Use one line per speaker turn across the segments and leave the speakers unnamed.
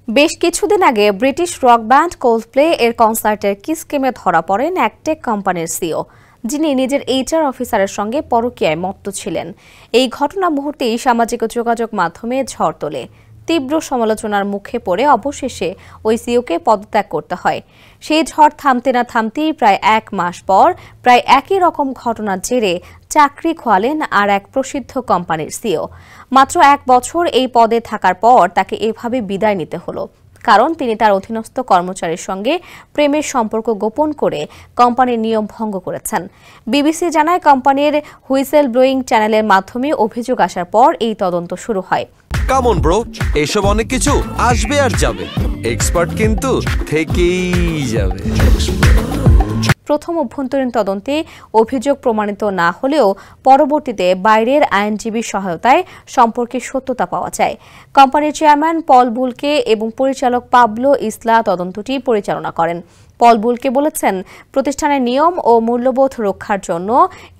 বেশ কিছুদিন আগে ব্রিটিশ রক ব্যান্ড কোল্ডপ্লে এর কনসার্টের কি স্কিমে ধরা পড়েন এক টেক কোম্পানির সিইও, যিনি নিজের এইচআর অফিসারের সঙ্গে পরকীয়ায় মত্ত ছিলেন। এই ঘটনা মুহূর্তেই সামাজিক যোগাযোগ মাধ্যমে ঝড় তোলে। তীব্র সমালোচনার মুখে পড়ে অবশেষে ওই সিইওকে পদত্যাগ করতে হয়। সেই ঝড় থামতে না থামতেই প্রায় এক মাস পর প্রায় একই রকম ঘটনার জেরে চাকরি খোয়ালেন আর এক প্রসিদ্ধ কোম্পানির সিইও। মাত্র এক বছর এই পদে থাকার পর তাকে এভাবে বিদায় নিতে হলো, কারণ তিনি তার অধীনস্থ কর্মচারীর সঙ্গে প্রেমের সম্পর্ক গোপন করে কোম্পানির নিয়ম ভঙ্গ করেছেন। বিবিসি জানায়, কোম্পানির হুইসেল ব্লোয়িং চ্যানেলের মাধ্যমে অভিযোগ আসার পর এই তদন্ত শুরু হয়।
কাম অন ব্রো, এসব অনেক কিছু আসবে আর যাবে, এক্সপার্ট কিন্তু থেকেই যাবে।
প্রথম অভ্যন্তরীণ তদন্তে অভিযোগ প্রমাণিত না হলেও পরবর্তীতে বাইরের আইনজীবীর সহায়তায় সম্পর্কের সত্যতা পাওয়া যায়। কোম্পানির চেয়ারম্যান পল বুলকে এবং পরিচালক পাবলো ইসলা তদন্তটি পরিচালনা করেন। পল বুলকে বলেছেন, প্রতিষ্ঠানের নিয়ম ও মূল্যবোধ রক্ষার জন্য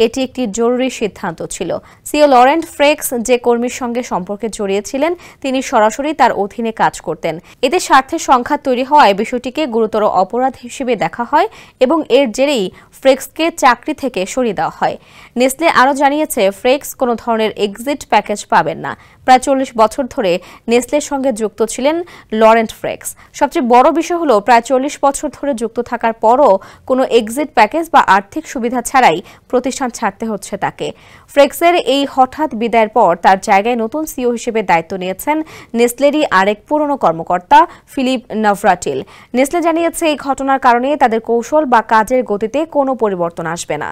এটি একটি জরুরি সিদ্ধান্ত ছিল। সিইও লরেন্ট ফ্রেক্স যে কর্মীর সঙ্গে সম্পর্কে জড়িয়েছিলেন, তিনি সরাসরি তার অধীনে কাজ করতেন। এতে স্বার্থের সংঘাত তৈরি হওয়ায় বিষয়টিকে গুরুতর অপরাধ হিসেবে দেখা হয় এবং এর জেরেই ফ্রেক্সকে চাকরি থেকে সরিয়ে দেওয়া হয়। নেসলে আরও জানিয়েছে, ফ্রেক্স কোনো ধরনের এক্সিট প্যাকেজ পাবেন না। প্রায় 40 বছর ধরে নেসলের সঙ্গে যুক্ত ছিলেন লরেন্ট ফ্রেক্স। সবচেয়ে বড় বিষয় হলো, প্রায় 40 বছর ধরে যুক্ত থাকার পরও কোনো এক্সিট প্যাকেজ বা আর্থিক সুবিধা ছাড়াই প্রতিষ্ঠান ছাড়তে হচ্ছে তাকে। ফ্রেক্সের এই হঠাৎ বিদায়ের পর তার জায়গায় নতুন সিইও হিসেবে দায়িত্ব নিয়েছেন নেসলেরই আরেক পুরনো কর্মকর্তা ফিলিপ নাভরাটিল। নেসলে জানিয়েছে, এই ঘটনার কারণে তাদের কৌশল বা কাজের গতিতে কোনো পরিবর্তন আসবে না।